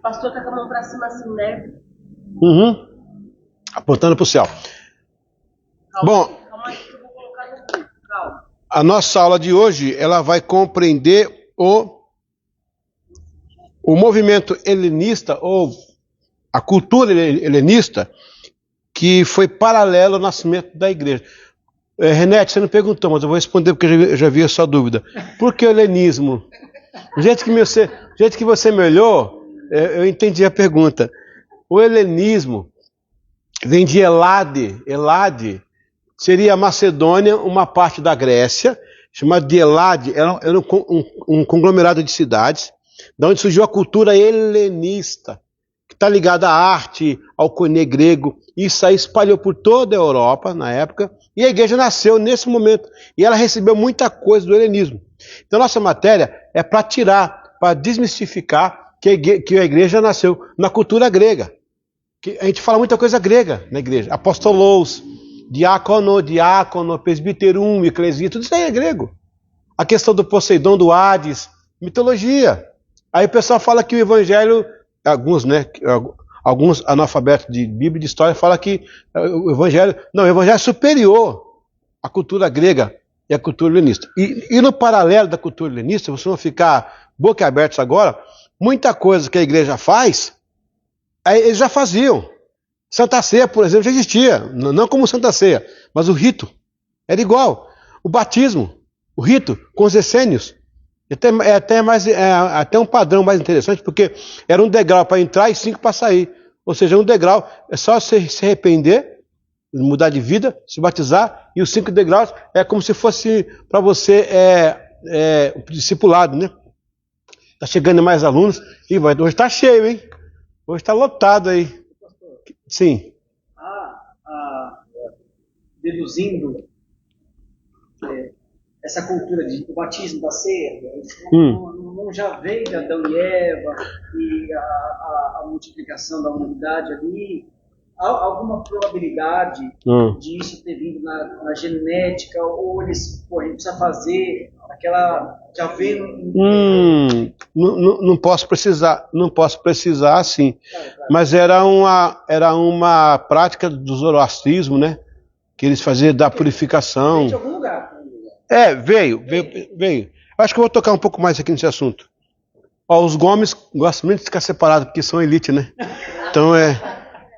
Pastor, tá com a mão pra cima assim, né? Uhum. Apontando para o céu. Calma, Bom, calma aí que eu vou colocar no fundo. Calma. a nossa aula de hoje, ela vai compreender o movimento helenista, ou a cultura helenista, que foi paralelo ao nascimento da igreja. Renete, você não perguntou, mas eu vou responder porque eu já vi a sua dúvida. Por que o helenismo? Do jeito que você me olhou, eu entendi a pergunta. O helenismo vem de Elade. Elade seria a Macedônia, uma parte da Grécia, chamada de Elade, era um conglomerado de cidades, da onde surgiu a cultura helenista, que está ligada à arte, ao koiné grego. Isso aí espalhou por toda a Europa na época, e a igreja nasceu nesse momento, e ela recebeu muita coisa do helenismo. Então nossa matéria é para tirar, para desmistificar que a igreja nasceu na cultura grega. Que a gente fala muita coisa grega na igreja, apostolos, diácono, presbiterum, eclesia, tudo isso aí é grego. A questão do Poseidon, do Hades, mitologia. Aí o pessoal fala que o evangelho, alguns analfabetos de Bíblia e de história falam que o evangelho é superior à cultura grega e à cultura helenista. E no paralelo da cultura helenista, vocês vão ficar boquiabertos agora, muita coisa que a igreja faz, eles já faziam. Santa Ceia, por exemplo, já existia, não como Santa Ceia, mas o rito era igual. O batismo, o rito com os essênios, até um padrão mais interessante, porque era um degrau para entrar e 5 para sair. Ou seja, um degrau é só se arrepender, mudar de vida, se batizar, e os 5 degraus é como se fosse para você um discipulado, né? Está chegando mais alunos e hoje está cheio, hein? Hoje está lotado aí. Sim. Deduzindo essa cultura do batismo, da ceia, não já veio de Adão e Eva e a multiplicação da humanidade ali? Há alguma probabilidade disso ter vindo na genética, ou eles, a gente precisa fazer aquela... Já veio... Não posso precisar assim. Mas era uma prática do zoroastrismo, né? Que eles faziam da purificação. Veio de algum lugar. Veio. Acho que eu vou tocar um pouco mais aqui nesse assunto. Os Gomes gostam muito de ficar separados, porque são elite, né? Então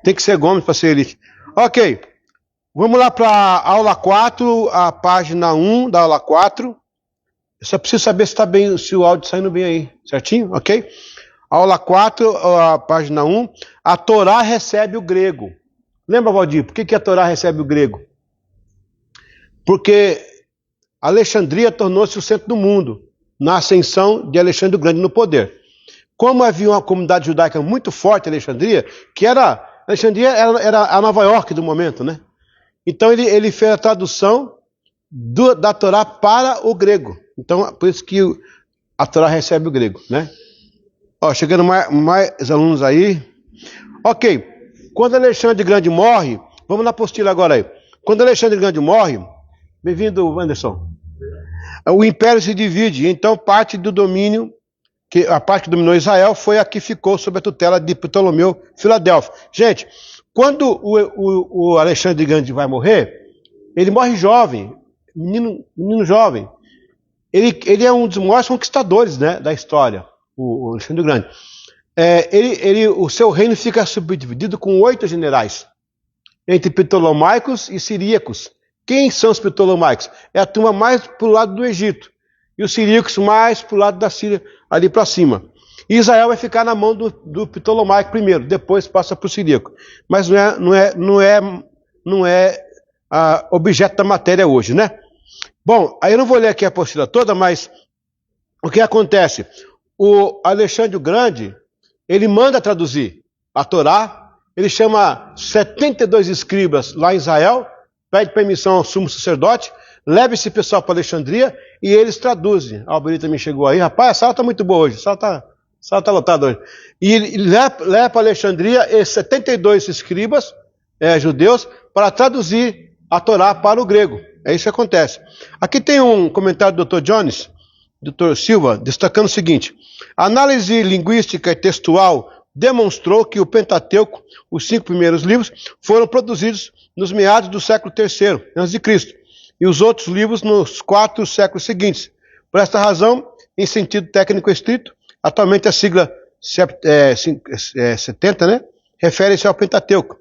tem que ser Gomes para ser elite. Ok. Vamos lá para a aula 4, a página 1 da aula 4. Eu só preciso saber se está bem, se o áudio está saindo bem aí, certinho? Ok? Aula 4, a página 1. A Torá recebe o grego. Lembra, Valdir, por que a Torá recebe o grego? Porque Alexandria tornou-se o centro do mundo, na ascensão de Alexandre o Grande no poder. Como havia uma comunidade judaica muito forte em Alexandria, Alexandria era a Nova York do momento, né? Então ele fez a tradução da Torá para o grego. Então, por isso que a Torá recebe o grego, né? Chegando mais alunos aí. Ok. Quando Alexandre Grande morre, vamos na apostila agora aí. Quando Alexandre Grande morre, bem-vindo, Anderson. O império se divide, então a parte que dominou Israel foi a que ficou sob a tutela de Ptolomeu Filadélfio. Gente, quando o Alexandre Grande vai morrer, ele morre jovem, menino jovem. Ele é um dos maiores conquistadores, né, da história, o Alexandre Grande. O seu reino fica subdividido com 8 generais, entre ptolomaicos e siríacos. Quem são os ptolomaicos? É a turma mais para o lado do Egito, e os siríacos mais para o lado da Síria, ali para cima. E Israel vai ficar na mão do ptolomaico primeiro, depois passa para o siríaco. Mas não é objeto da matéria hoje, né? Bom, aí eu não vou ler aqui a apostila toda, mas o que acontece? O Alexandre o Grande, ele manda traduzir a Torá, ele chama 72 escribas lá em Israel, pede permissão ao sumo sacerdote, leva esse pessoal para Alexandria e eles traduzem. A Alberita também chegou aí. Rapaz, a sala está muito boa hoje, a sala está lotada hoje. E ele leva para Alexandria esses 72 escribas judeus para traduzir a Torá para o grego. É isso que acontece. Aqui tem um comentário do Dr. Jones, Dr. Silva, destacando o seguinte: a análise linguística e textual demonstrou que o Pentateuco, os 5 primeiros livros, foram produzidos nos meados do século III a.C. e os outros livros nos 4 séculos seguintes. Por esta razão, em sentido técnico estrito, atualmente a sigla 70, né, refere-se ao Pentateuco.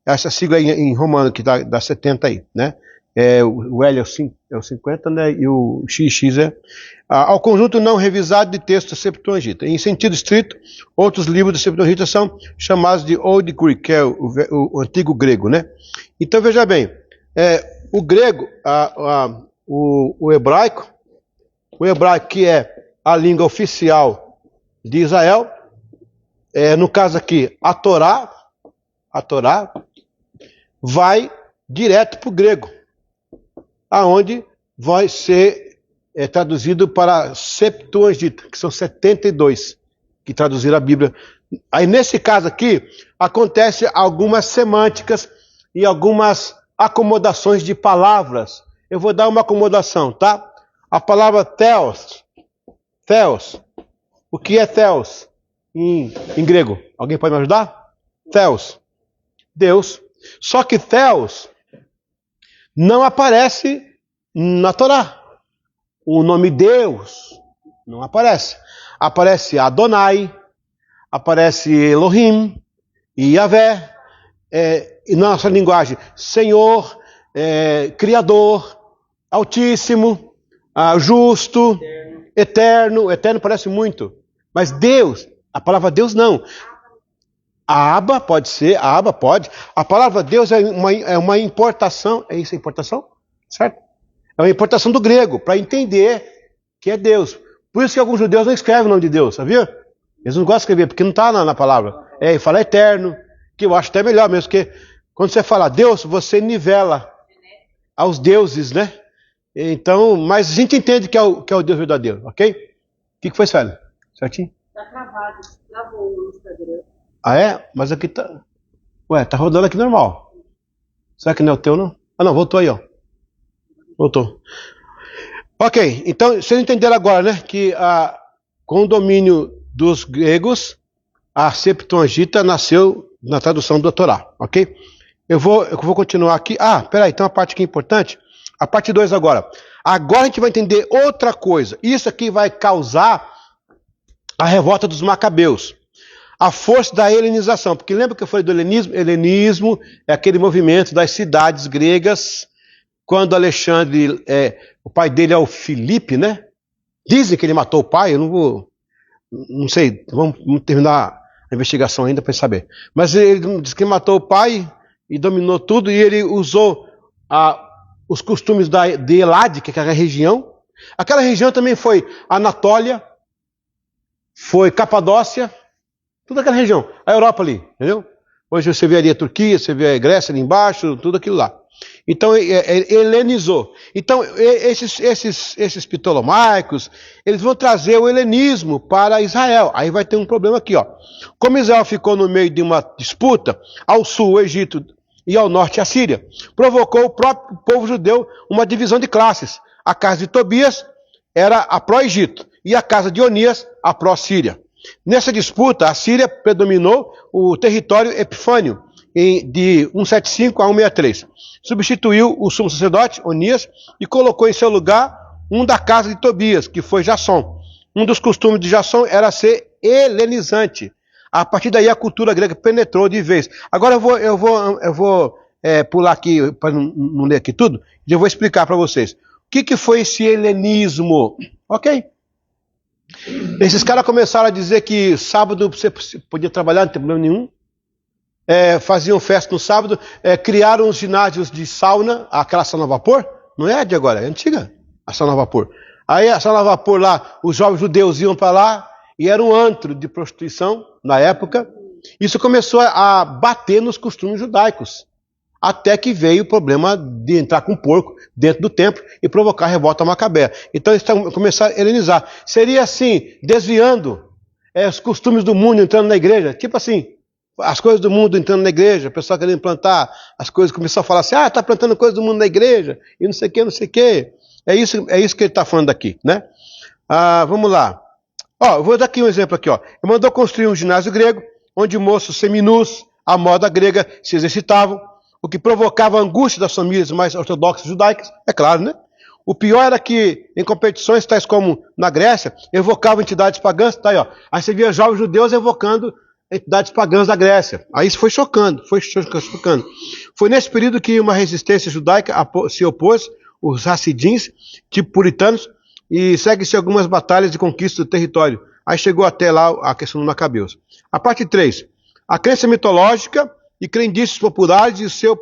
Essa sigla em romano que dá 70 aí, né? O L é o 50, né? E o XX é ao conjunto não revisado de textos da Septuaginta. Em sentido estrito, outros livros da Septuaginta são chamados de Old Greek, que é o antigo grego, né? Então veja bem, o grego, o hebraico que é a língua oficial de Israel, no caso aqui, a Torá vai direto para o grego, aonde vai ser traduzido para Septuaginta, que são 72 que traduziram a Bíblia. Aí nesse caso aqui, acontece algumas semânticas e algumas acomodações de palavras. Eu vou dar uma acomodação, tá? A palavra theos. O que é theos em grego? Alguém pode me ajudar? Theos. Deus. Só que theos não aparece na Torá. O nome Deus não aparece. Aparece Adonai, aparece Elohim e Yahvé. Em nossa linguagem, Senhor, Criador, Altíssimo, Justo, Eterno parece muito. Mas Deus, a palavra Deus não. A Aba pode ser, a Aba pode. A palavra Deus é uma importação, é isso a importação? Certo? É uma importação do grego, para entender que é Deus. Por isso que alguns judeus não escrevem o nome de Deus, sabia? Eles não gostam de escrever, porque não está na palavra. Fala eterno, que eu acho até melhor mesmo, porque quando você fala Deus, você nivela aos deuses, né? Então, mas a gente entende que é o Deus verdadeiro, ok? O que foi, Célio? Certinho? Tá travado, travou o Instagram. Ah, é? Mas aqui tá... Ué, tá rodando aqui normal. Será que não é o teu, não? Ah, não, voltou aí, ó. Voltou. Ok, então, vocês entenderam agora, né? Que com o domínio dos gregos, a Septuaginta nasceu na tradução da Torá, ok? Eu vou continuar aqui. Peraí, tem uma parte aqui importante. A parte 2 agora. Agora a gente vai entender outra coisa. Isso aqui vai causar a revolta dos macabeus. A força da helenização. Porque lembra que eu falei do helenismo? Helenismo é aquele movimento das cidades gregas. Quando Alexandre, o pai dele é o Filipe, né? Dizem que ele matou o pai, eu não sei, vamos terminar a investigação ainda para saber. Mas ele diz que matou o pai e dominou tudo, e ele usou os costumes de Elade, que é aquela região. Aquela região também foi Anatólia, foi Capadócia, toda aquela região, a Europa ali, entendeu? Hoje você vê ali a Turquia, você vê a Grécia ali embaixo, tudo aquilo lá. Então, helenizou. Então, esses ptolomaicos, eles vão trazer o helenismo para Israel. Aí vai ter um problema aqui, ó. Como Israel ficou no meio de uma disputa, ao sul o Egito e ao norte a Síria, provocou o próprio povo judeu uma divisão de classes. A casa de Tobias era a pró-Egito e a casa de Onias a pró-Síria. Nessa disputa, a Síria predominou o território Epifânio, de 175 a 163. Substituiu o sumo sacerdote, Onias, e colocou em seu lugar um da casa de Tobias, que foi Jasson. Um dos costumes de Jasson era ser helenizante. A partir daí a cultura grega penetrou de vez. Agora eu vou pular aqui, para não ler aqui tudo, e eu vou explicar para vocês. O que foi esse helenismo? Ok? Esses caras começaram a dizer que sábado você podia trabalhar, não tem problema nenhum. Faziam festa no sábado, criaram os ginásios de sauna, aquela sauna a vapor, não é de agora, é antiga, a sauna a vapor. Aí a sauna a vapor lá, os jovens judeus iam para lá, e era um antro de prostituição, na época. Isso começou a bater nos costumes judaicos, até que veio o problema de entrar com porco dentro do templo e provocar a revolta macabea. Então eles começaram a helenizar. Seria assim, desviando os costumes do mundo entrando na igreja, tipo assim, as coisas do mundo entrando na igreja, o pessoal querendo plantar as coisas, começou a falar assim, está plantando coisas do mundo na igreja, e não sei o que, não sei o que. É isso que ele está falando aqui, né? Vamos lá. Eu vou dar aqui um exemplo aqui, ó. Ele mandou construir um ginásio grego, onde moços seminus, à moda grega, se exercitavam, o que provocava a angústia das famílias mais ortodoxas judaicas, é claro, né? O pior era que, em competições tais como na Grécia, evocavam entidades pagãs, tá aí, ó. Aí você via jovens judeus evocando entidades pagãs da Grécia. Aí isso foi chocando, foi chocando. Foi nesse período que uma resistência judaica se opôs, os Hassidins, tipo puritanos, e segue-se algumas batalhas de conquista do território. Aí chegou até lá a questão do Macabeus. A parte 3. A crença mitológica e crendices populares e o seu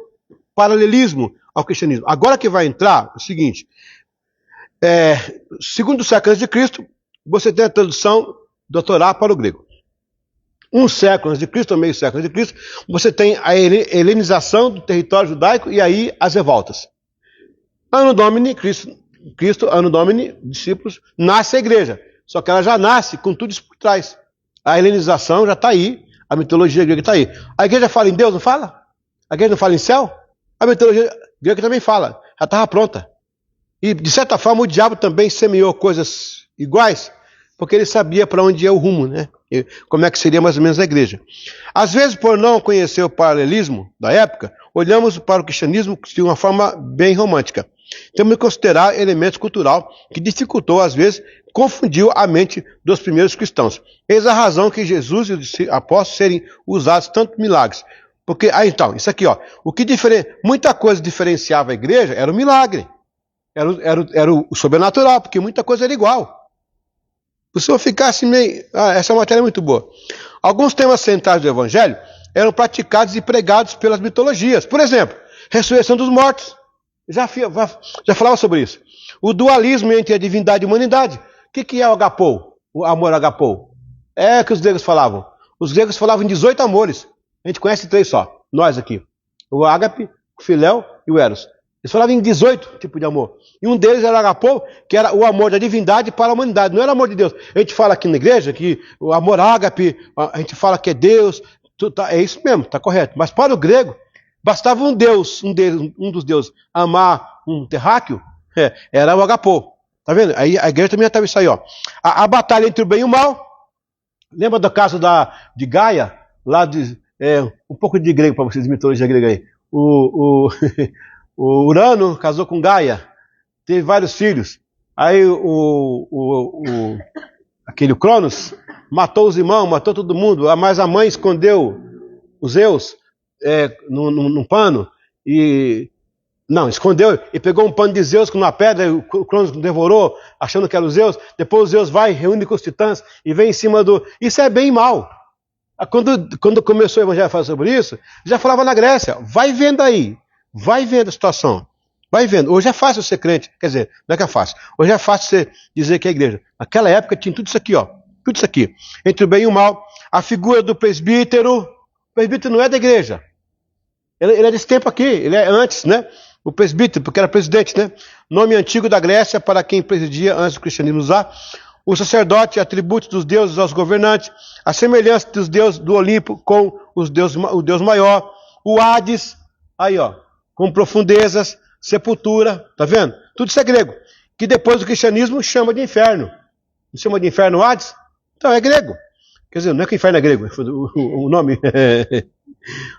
paralelismo ao cristianismo. Agora que vai entrar, é o seguinte. Segundo o século antes de Cristo, você tem a tradução do Torá para o grego. Um século antes de Cristo, ou meio século antes de Cristo, você tem a helenização do território judaico e aí as revoltas. Anno Domini, Cristo, Anno Domini, discípulos, nasce a igreja. Só que ela já nasce com tudo isso por trás. A helenização já está aí, a mitologia grega está aí. A igreja fala em Deus, não fala? A igreja não fala em céu? A mitologia grega também fala, já estava pronta. E, de certa forma, o diabo também semeou coisas iguais, porque ele sabia para onde ia o rumo, né? E como é que seria mais ou menos a igreja. Às vezes, por não conhecer o paralelismo da época, olhamos para o cristianismo de uma forma bem romântica. Temos que considerar elementos culturais que dificultou, às vezes, confundiu a mente dos primeiros cristãos. Eis a razão que Jesus e os apóstolos serem usados tanto milagres. Porque, então, isso aqui, ó, muita coisa diferenciava a igreja era o milagre. Era o sobrenatural, porque muita coisa era igual. Se eu ficasse meio... essa matéria é muito boa. Alguns temas centrais do Evangelho eram praticados e pregados pelas mitologias. Por exemplo, ressurreição dos mortos. Já falava sobre isso. O dualismo entre a divindade e a humanidade. O que é o agapou? O amor agapou? É o que os gregos falavam. Os gregos falavam em 18 amores. A gente conhece 3 só. Nós aqui. O ágape, o filéu e o eros. Eles falavam em 18 tipos de amor. E um deles era o agapou, que era o amor da divindade para a humanidade. Não era o amor de Deus. A gente fala aqui na igreja que o amor ágape, a gente fala que é Deus. É isso mesmo, está correto. Mas para o grego, bastava um Deus, um dos deuses, amar um terráqueo, era o agapou. Tá vendo? Aí a igreja também estava isso aí, ó. A batalha entre o bem e o mal. Lembra do caso de Gaia? Lá um pouco de grego para vocês, de mitologia grega aí. O Urano casou com Gaia, teve vários filhos. Aí aquele Cronos matou os irmãos, matou todo mundo. Mas a mãe escondeu os Zeus num pano escondeu e pegou um pano de Zeus com uma pedra e o Cronos devorou, achando que era o Zeus. Depois o Zeus vai, reúne com os titãs e vem em cima do... Isso é bem e mal. Quando começou o Evangelho a falar sobre isso, já falava na Grécia. Vai vendo aí. Vai vendo a situação. Vai vendo. Hoje é fácil ser crente. Quer dizer, não é que é fácil. Hoje é fácil você dizer que é igreja. Naquela época tinha tudo isso aqui, ó. Tudo isso aqui. Entre o bem e o mal. A figura do presbítero. O presbítero não é da igreja. Ele é desse tempo aqui. Ele é antes, né? O presbítero, porque era presidente, né? Nome antigo da Grécia para quem presidia antes do cristianismo usar. O sacerdote, atributos dos deuses aos governantes. A semelhança dos deuses do Olimpo com o Deus maior. O Hades. Aí, ó. Com profundezas, sepultura, tá vendo? Tudo isso é grego. Que depois do cristianismo chama de inferno. Não chama de inferno Hades? Então é grego. Quer dizer, não é que inferno é grego, o nome.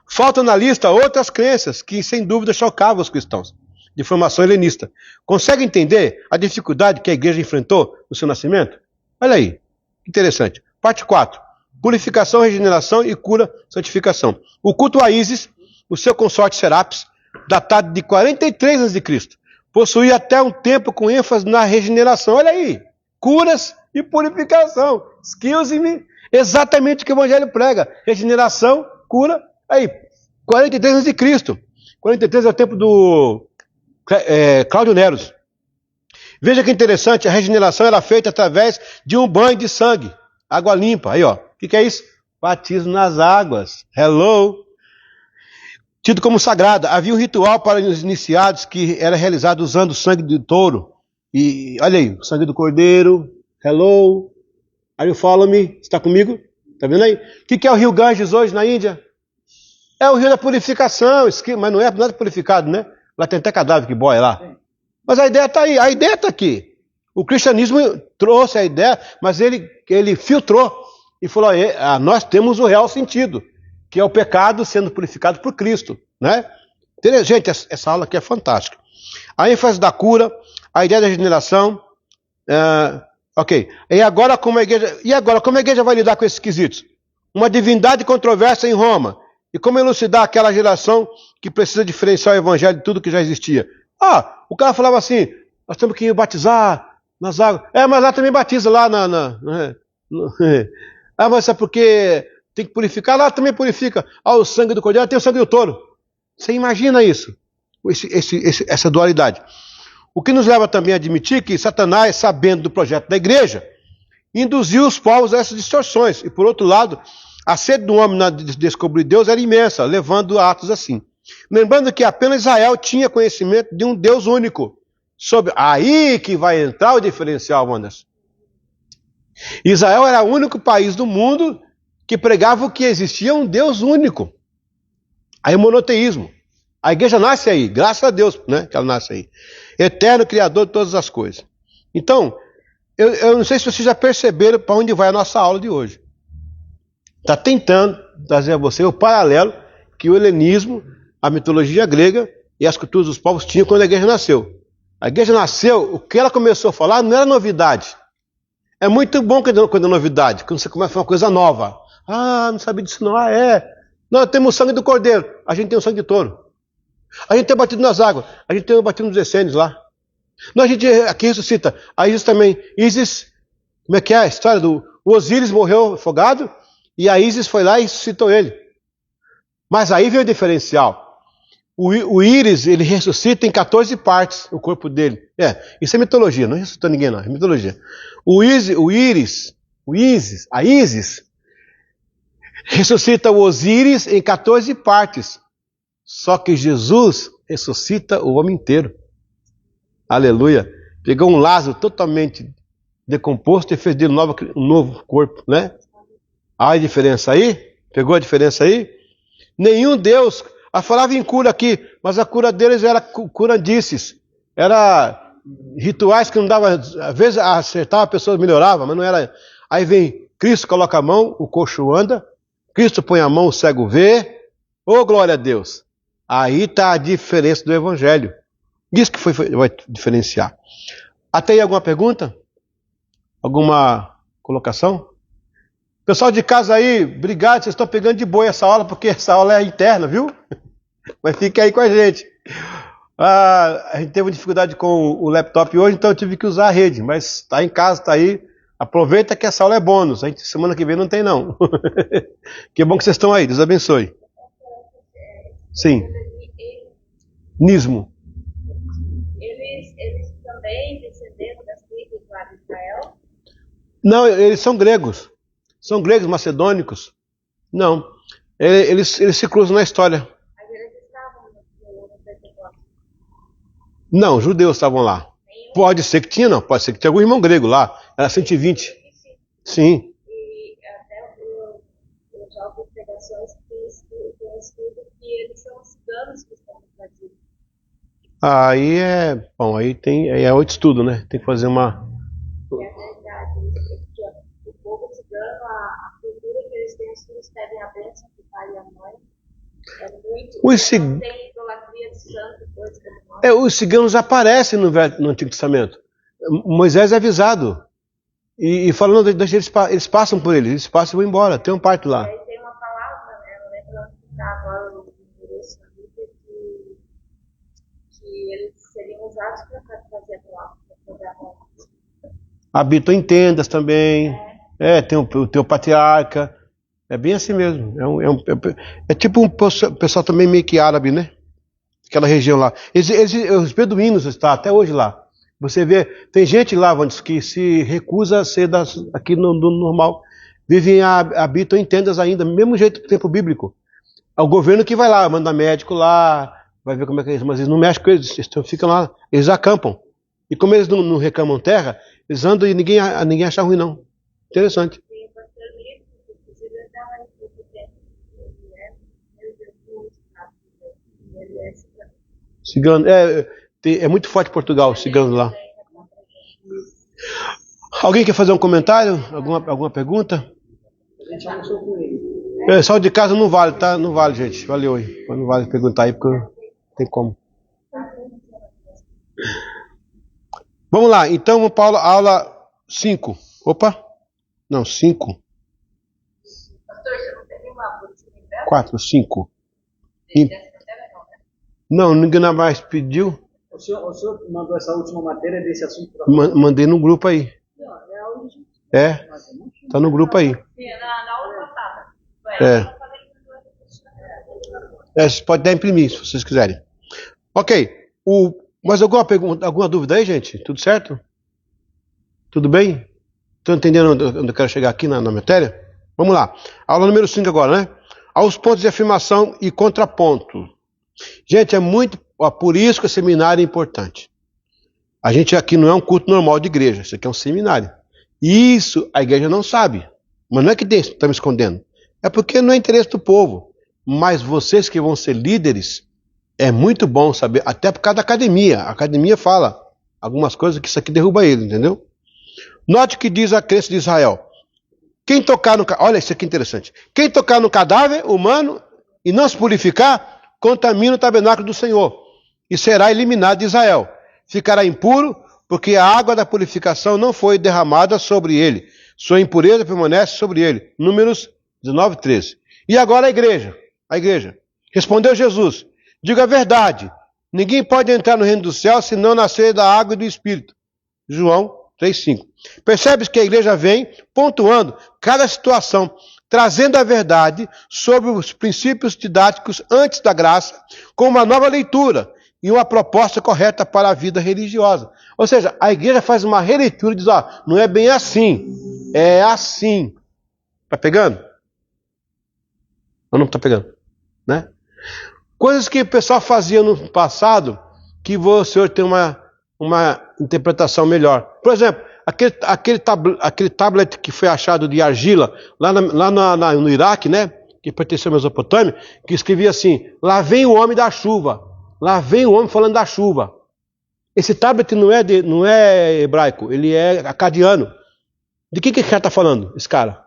Faltam na lista outras crenças que sem dúvida chocavam os cristãos, de formação helenista. Consegue entender a dificuldade que a igreja enfrentou no seu nascimento? Olha aí, interessante. Parte 4. Purificação, regeneração e cura, santificação. O culto a Ísis, o seu consorte Serapis, datado de 43 a.C., possuía até um tempo com ênfase na regeneração. Olha aí, curas e purificação. Excuse me, exatamente o que o Evangelho prega. Regeneração, cura, aí, 43 a.C. 43 é o tempo do Cláudio Neros. Veja que interessante, a regeneração era feita através de um banho de sangue, água limpa. Aí, ó, o que é isso? Batismo nas águas. Hello! Tido como sagrada. Havia um ritual para os iniciados que era realizado usando o sangue do touro. E olha aí, o sangue do cordeiro. Hello, are you follow me? Está comigo? Está vendo aí? O que é o rio Ganges hoje na Índia? É o rio da purificação, mas não é nada purificado, né? Lá tem até cadáver que boia lá. Mas a ideia está aí, a ideia está aqui. O cristianismo trouxe a ideia, mas ele filtrou e falou: nós temos o real sentido, que é o pecado sendo purificado por Cristo, né? Gente, essa aula aqui é fantástica. A ênfase da cura, a ideia da regeneração, ok. E agora como a igreja vai lidar com esses quesitos? Uma divindade controversa em Roma. E como elucidar aquela geração que precisa diferenciar o evangelho de tudo que já existia? O cara falava assim: nós temos que batizar nas águas. Mas lá também batiza lá mas é porque tem que purificar, lá também purifica. O sangue do cordeiro, tem o sangue do touro. Você imagina isso? Essa dualidade. O que nos leva também a admitir que Satanás, sabendo do projeto da igreja, induziu os povos a essas distorções. E por outro lado, a sede do homem de descobrir Deus era imensa, levando a atos assim. Lembrando que apenas Israel tinha conhecimento de um Deus único. Aí que vai entrar o diferencial, Wanderson. Israel era o único país do mundo que pregava que existia um Deus único. Aí o monoteísmo. A igreja nasce aí, graças a Deus, né, que ela nasce aí. Eterno Criador de todas as coisas. Então, eu não sei se vocês já perceberam para onde vai a nossa aula de hoje. Está tentando trazer a você o paralelo que o helenismo, a mitologia grega e as culturas dos povos tinham quando a igreja nasceu. A igreja nasceu, o que ela começou a falar não era novidade. É muito bom quando é novidade, quando você começa a falar uma coisa nova. Não sabia disso não. Nós temos o sangue do cordeiro, a gente tem o sangue de touro. A gente tem batido nas águas, a gente tem batido nos essênios lá. Não, a gente aqui ressuscita. A Isis também. Isis, como é que é a história do... O Osíris morreu afogado e a Isis foi lá e ressuscitou ele. Mas aí veio o diferencial. O Íris, ele ressuscita em 14 partes, o corpo dele. Isso é mitologia, não ressuscitou ninguém não, é mitologia. A Isis, ressuscita o Osíris em 14 partes. Só que Jesus ressuscita o homem inteiro. Aleluia. Pegou um Lázaro totalmente decomposto e fez dele um novo corpo, né? Há a diferença aí? Pegou a diferença aí? Nenhum Deus... falava em cura aqui, mas a cura deles era curandices. Era rituais que não dava... Às vezes acertava, a pessoa melhorava, mas não era... Aí vem Cristo, coloca a mão, o coxo anda. Cristo põe a mão, o cego vê. Glória a Deus. Aí está a diferença do evangelho. Isso que vai diferenciar. Até aí alguma pergunta? Alguma colocação? Pessoal de casa aí, obrigado, vocês estão pegando de boa essa aula, porque essa aula é interna, viu? Mas fique aí com a gente. A gente teve dificuldade com o laptop hoje, então eu tive que usar a rede, mas está em casa, está aí. Aproveita que essa aula é bônus. Semana que vem não tem, não. Que bom que vocês estão aí, Deus abençoe. Sim. Nismo. Eles também descenderam das tribos lá de Israel? Não, eles são gregos. São gregos, macedônicos. Não. Eles se cruzam na história. Mas eles estavam no Pentecostes? Não, judeus estavam lá. Pode ser que tinha, não. Pode ser que tinha algum irmão grego lá. Era 120. Sim. E até eu já ouvi pregações que tem escrito que eles são os ciganos que estão no Brasil. Aí é outro estudo, né? Tem que fazer uma... É a verdade. O povo cigano, a cultura que eles têm, os filhos pedem a bênção do pai e a mãe. É muito... Não tem idolatria de santo, coisa que não. Os ciganos aparecem no Antigo Testamento. Moisés é avisado. E falando, eles passam por eles passam e vão embora. Tem um parto lá. Aí tem uma palavra, né? Não lembro onde está agora o endereço na Bíblia, que eles seriam usados para fazer a palavra. Habitam em tendas também. Tem o patriarca. É bem assim mesmo. É tipo um pessoal também meio que árabe, né? Aquela região lá. Os beduínos estão até hoje lá. Você vê, tem gente lá, Wanderson, que se recusa a ser aqui no normal. Habitam em tendas ainda, mesmo jeito do tempo bíblico. É o governo que vai lá, manda médico lá, vai ver como é que é isso, mas eles não mexem com eles, eles ficam lá, eles acampam. E como eles não reclamam terra, eles andam e ninguém acha ruim, não. Interessante. Cigano, é muito forte Portugal, cigano lá. Alguém quer fazer um comentário? Alguma pergunta? gente almoçou com ele. Pessoal de casa não vale, tá? Não vale, gente. Valeu aí. Não vale perguntar aí, porque não tem como. Vamos lá, então vamos para a aula 5. Opa! Não, 5. 4, 5. Não, ninguém mais pediu. O senhor mandou essa última matéria desse assunto para Mandei no grupo aí. É, tá no grupo aí. Você pode dar imprimir, se vocês quiserem. Ok. Mais alguma pergunta, alguma dúvida aí, gente? Tudo certo? Tudo bem? Estão entendendo onde eu quero chegar aqui na matéria? Vamos lá. Aula número 5 agora, né? Aos pontos de afirmação e contraponto. Gente, por isso que o seminário é importante. A gente aqui não é um culto normal de igreja, isso aqui é um seminário. Isso a igreja não sabe. Mas não é que está me escondendo. É porque não é interesse do povo. Mas vocês que vão ser líderes, é muito bom saber, até por causa da academia. A academia fala algumas coisas que isso aqui derruba ele, entendeu? Note o que diz a crença de Israel. Quem tocar no... Olha, isso aqui é interessante. Quem tocar no cadáver humano e não se purificar, contamina o tabernáculo do Senhor e será eliminado de Israel. Ficará impuro, porque a água da purificação não foi derramada sobre ele. Sua impureza permanece sobre ele. Números 19, 13. E agora a igreja. Respondeu Jesus: diga a verdade. Ninguém pode entrar no reino do céu se não nascer da água e do Espírito. João 3,5. Percebes que a igreja vem pontuando cada situação, trazendo a verdade sobre os princípios didáticos antes da graça, com uma nova leitura e uma proposta correta para a vida religiosa. Ou seja, a igreja faz uma releitura e diz, não é bem assim, é assim. Está pegando? Ou não está pegando? Né? Coisas que o pessoal fazia no passado, que o senhor tem uma interpretação melhor. Por exemplo, aquele tablet que foi achado de argila lá no Iraque, né, que pertenceu à Mesopotâmia, que escrevia assim: lá vem o homem da chuva, lá vem o homem falando da chuva. Esse tablet não é hebraico, ele é acadiano. De que cara está falando, esse cara?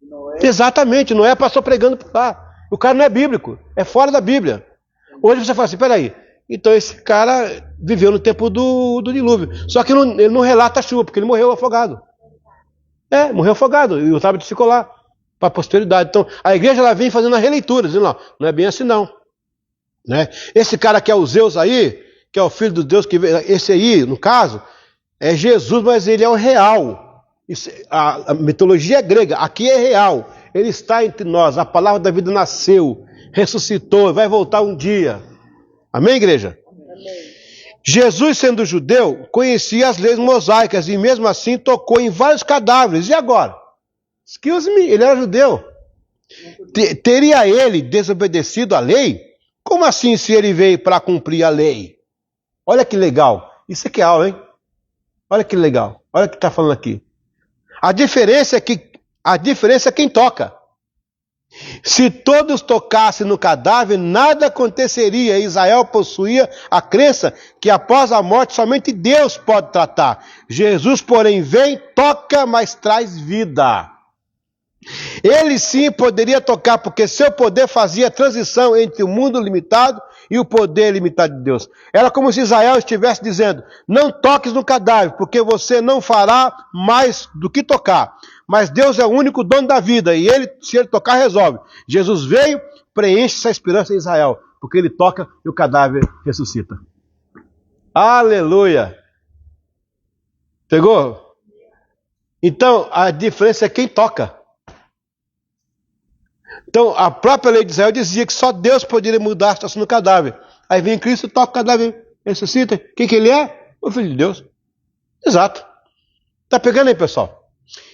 Noé. Exatamente, Noé passou pregando por lá. O cara não é bíblico, é fora da Bíblia. Hoje você fala assim, peraí, então esse cara viveu no tempo do dilúvio. Só que ele não relata a chuva, porque ele morreu afogado. Morreu afogado, e o tablet ficou lá, para a posteridade. Então, a igreja ela vem fazendo a releitura, dizendo, não é bem assim não. Né? Esse cara que é o Zeus aí, que é o filho de Deus, esse aí, no caso, é Jesus, mas ele é o real. A mitologia é grega, aqui é real. Ele está entre nós, a palavra da vida nasceu, ressuscitou, vai voltar um dia. Amém, igreja? Amém. Jesus, sendo judeu, conhecia as leis mosaicas e mesmo assim tocou em vários cadáveres. E agora? Excuse me, ele era judeu. Teria ele desobedecido à lei? Como assim se ele veio para cumprir a lei? Olha que legal. Isso aqui é aula, hein? Olha que legal. Olha o que está falando aqui. A diferença é quem toca. Se todos tocassem no cadáver, nada aconteceria. Israel possuía a crença que após a morte somente Deus pode tratar. Jesus, porém, vem, toca, mas traz vida. Ele sim poderia tocar, porque seu poder fazia a transição entre o mundo limitado e o poder limitado de Deus. Era como se Israel estivesse dizendo, não toques no cadáver, porque você não fará mais do que tocar. Mas Deus é o único dono da vida, e se ele tocar, resolve. Jesus veio, preenche essa esperança em Israel, porque ele toca e o cadáver ressuscita. Aleluia! Pegou? Então, a diferença é quem toca. Então, a própria lei de Israel dizia que só Deus poderia mudar a situação do cadáver. Aí vem Cristo, toca o cadáver, ressuscita. Quem que ele é? O Filho de Deus. Exato. Tá pegando aí, pessoal?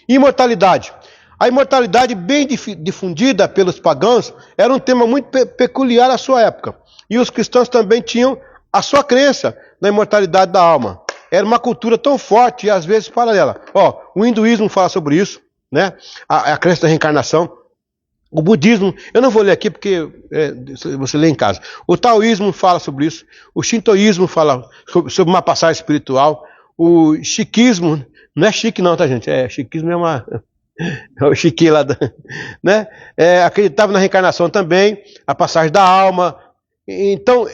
Imortalidade. A imortalidade, bem difundida pelos pagãos, era um tema muito peculiar à sua época. E os cristãos também tinham a sua crença na imortalidade da alma. Era uma cultura tão forte e às vezes paralela. O hinduísmo fala sobre isso, né? A crença da reencarnação. O budismo, eu não vou ler aqui porque você lê em casa. O taoísmo fala sobre isso. O shintoísmo fala sobre uma passagem espiritual. O sikhismo, não é chique não, tá gente? Sikhismo O Chiquinho lá, né? Acreditava na reencarnação também, a passagem da alma. Então,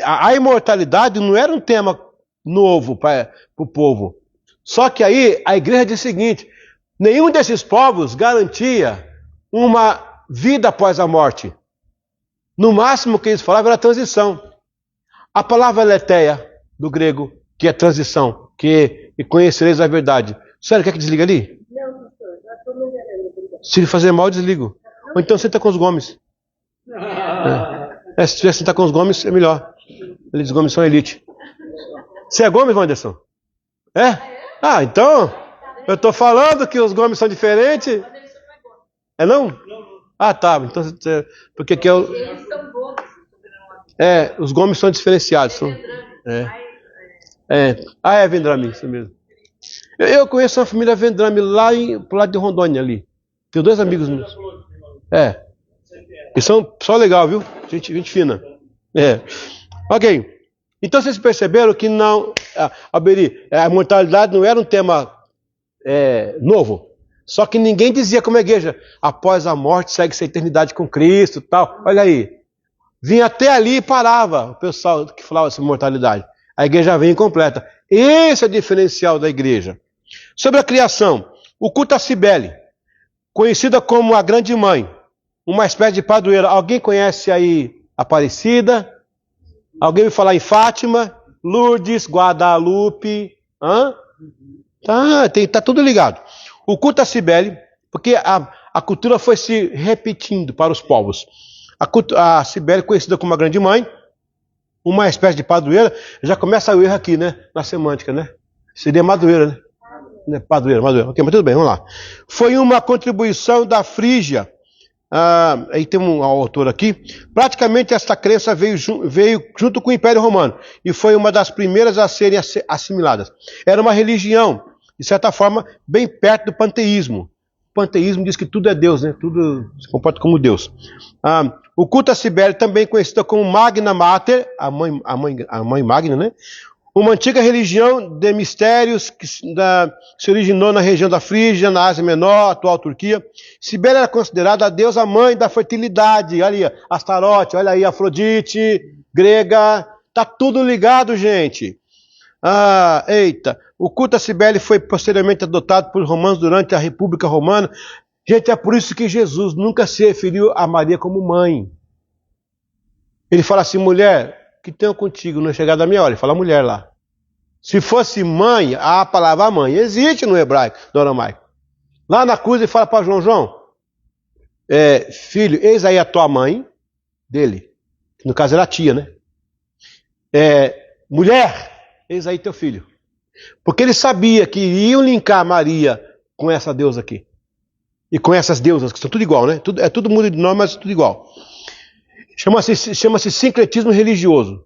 a imortalidade não era um tema novo para o povo. Só que aí a igreja diz o seguinte: nenhum desses povos garantia uma vida após a morte. No máximo que eles falavam era transição. A palavra aletheia, do grego, que é transição, que conhecereis a verdade. Sério, quer que desliga ali? Não, pastor, já estou melhorando. Se fazer mal, eu desligo. Ou então senta com os Gomes. Se tiver sentar com os Gomes, é melhor. Eles Gomes são elite. Você é Gomes, Wanderson? É? Ah, então, eu estou falando que os Gomes são diferentes. É não? Ah, tá. Então, porque que eu... Eles são Gomes. Os Gomes são diferenciados. É Vendrame, isso mesmo. Eu conheço uma família Vendrame lá pro lado de Rondônia ali. Tenho 2 amigos meus. Eles são só legal, viu? Gente fina. Ok. Então vocês perceberam que não... Alberi, a mortalidade não era um tema novo. Só que ninguém dizia como a igreja, após a morte segue-se a eternidade com Cristo e tal. Olha aí. Vinha até ali e parava o pessoal que falava sobre mortalidade. A igreja vem incompleta. Esse é o diferencial da igreja. Sobre a criação, o culto a Cibele, conhecida como a Grande Mãe, uma espécie de padroeira. Alguém conhece aí Aparecida? Alguém me falar em Fátima? Lourdes, Guadalupe? Tá tudo ligado. O culto a Cibele, porque a cultura foi se repetindo para os povos. A Cibele, conhecida como a Grande Mãe, uma espécie de padroeira. Já começa o erro aqui, né? Na semântica, né? Seria madroeira, né? Padroeira. Ok, mas tudo bem, vamos lá. Foi uma contribuição da Frígia. Aí tem um autor aqui. Praticamente esta crença veio junto com o Império Romano e foi uma das primeiras a serem assimiladas. Era uma religião, de certa forma, bem perto do panteísmo. O panteísmo diz que tudo é Deus, né? Tudo se comporta como Deus. O culto a Cibele, também conhecida como Magna Mater, a mãe Magna, né? Uma antiga religião de mistérios que se originou na região da Frígia, na Ásia Menor, atual Turquia. Cibele era considerada a deusa mãe da fertilidade. Olha aí, Astarote, olha aí, Afrodite, grega. Tá tudo ligado, gente. O culto a Cibele foi posteriormente adotado por romanos durante a República Romana. Gente, é por isso que Jesus nunca se referiu a Maria como mãe. Ele fala assim: mulher, que tenho contigo, não é chegada a minha hora. Ele fala mulher lá. Se fosse mãe, a palavra mãe existe no hebraico, no aramaico. Lá na cruz ele fala para João, filho, eis aí a tua mãe, dele. No caso era a tia, né? Mulher, eis aí teu filho. Porque ele sabia que iriam linkar Maria com essa deusa aqui. E com essas deusas, que são tudo igual, né? Tudo muda de nome, mas tudo igual. Chama-se sincretismo religioso.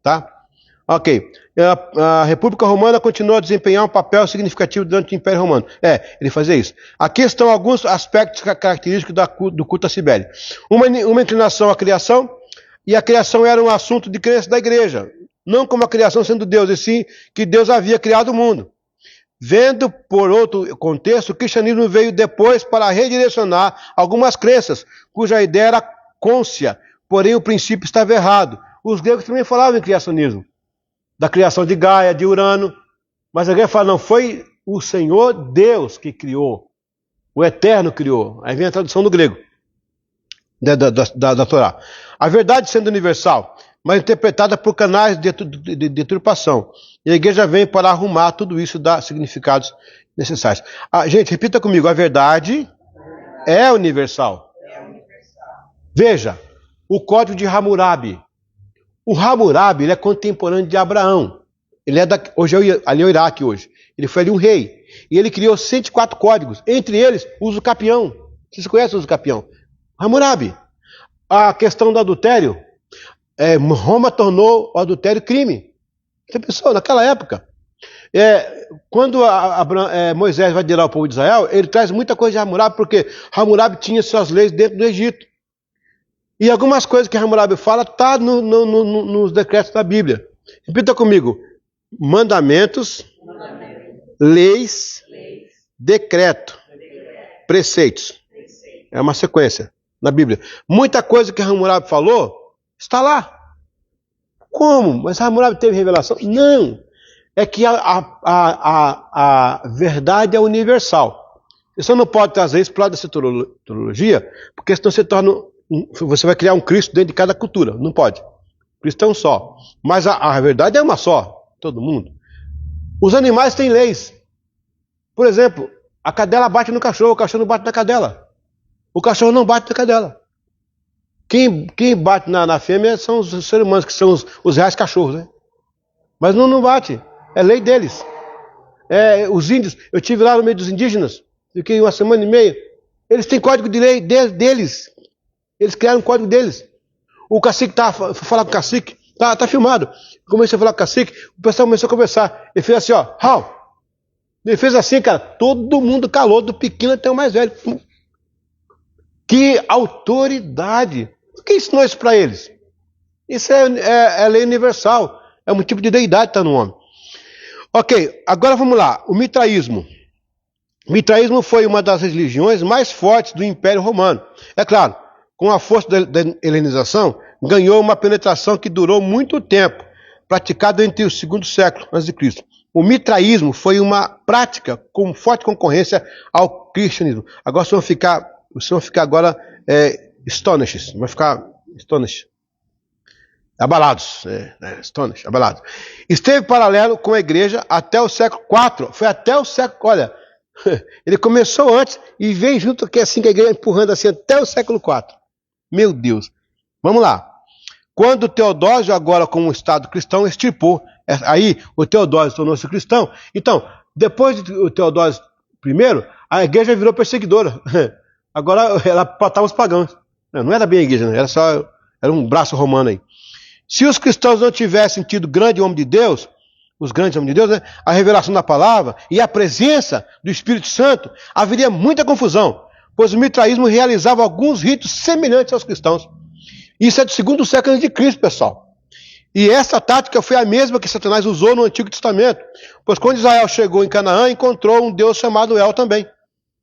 Tá? Ok. A República Romana continuou a desempenhar um papel significativo durante o Império Romano. Ele fazia isso. Aqui estão alguns aspectos característicos do culto a Cibele. Uma inclinação à criação, e a criação era um assunto de crença da igreja. Não como a criação sendo Deus, e sim que Deus havia criado o mundo. Vendo por outro contexto, o cristianismo veio depois para redirecionar algumas crenças, cuja ideia era cônscia, porém o princípio estava errado. Os gregos também falavam em criacionismo, da criação de Gaia, de Urano, mas a igreja fala, não, foi o Senhor Deus que criou, o Eterno criou. Aí vem a tradução do grego, da Torá. A verdade sendo universal, mas interpretada por canais de deturpação. E a igreja vem para arrumar tudo isso, dar significados necessários. Gente, repita comigo, a verdade é universal. Veja, o código de Hammurabi. O Hammurabi, ele é contemporâneo de Abraão. Ele é ali é o Iraque hoje. Ele foi ali um rei. E ele criou 104 códigos. Entre eles, o uso capião. Vocês conhecem o uso capião? Hammurabi. A questão do adultério. Roma tornou o adultério crime. Você pensou, naquela época. Quando Moisés vai liderar o povo de Israel, ele traz muita coisa de Hammurabi, porque Hammurabi tinha suas leis dentro do Egito. E algumas coisas que Hammurabi fala está nos decretos da Bíblia. Repita comigo. Mandamentos, leis, decreto. preceitos. É uma sequência na Bíblia. Muita coisa que Hammurabi falou está lá. Como? Mas Hammurabi teve revelação? Não. É que a verdade é universal. Você não pode trazer isso para o lado dessa teologia, porque senão você vai criar um Cristo dentro de cada cultura. Não pode. Cristo é um só. Mas a verdade é uma só. Todo mundo. Os animais têm leis. Por exemplo, a cadela bate no cachorro, o cachorro não bate na cadela. O cachorro não bate na cadela. Quem bate na fêmea são os seres humanos, que são os reais cachorros, né? Mas não bate. É lei deles. Os índios, eu estive lá no meio dos indígenas, fiquei 1 semana e meia. Eles têm código de lei deles. Eles criaram um código deles. O cacique fui falar com o cacique, tá filmado. Comecei a falar com o cacique, o pessoal começou a conversar. Ele fez assim, ó, Hal. Ele fez assim, cara, todo mundo calou, do pequeno até o mais velho. Que autoridade! Quem ensinou isso para eles? Isso é lei universal. É um tipo de deidade que está no homem. Ok, agora vamos lá. O mitraísmo. O mitraísmo foi uma das religiões mais fortes do Império Romano. É claro, com a força da helenização, ganhou uma penetração que durou muito tempo, praticada entre o segundo século a.C. O mitraísmo foi uma prática com forte concorrência ao cristianismo. Agora vocês vão ficar agora astonished, vai ficar astonished. Abalados. Astonished, abalados. Esteve paralelo com a igreja até o século IV. Foi até o século... Olha, ele começou antes e vem junto aqui assim, com a igreja empurrando assim até o século IV. Meu Deus. Vamos lá. Quando Teodósio, agora como um Estado cristão, extirpou. Aí o Teodósio tornou-se cristão. Então, depois do Teodósio I, a igreja virou perseguidora. Agora ela patava os pagãos. Não era bem a igreja, né? Era um braço romano aí. Se os cristãos não tivessem tido grande homem de Deus, os grandes homens de Deus, né? A revelação da palavra e a presença do Espírito Santo, haveria muita confusão, pois o mitraísmo realizava alguns ritos semelhantes aos cristãos. Isso é do segundo século de Cristo, pessoal. E essa tática foi a mesma que Satanás usou no Antigo Testamento, pois quando Israel chegou em Canaã, encontrou um Deus chamado El também.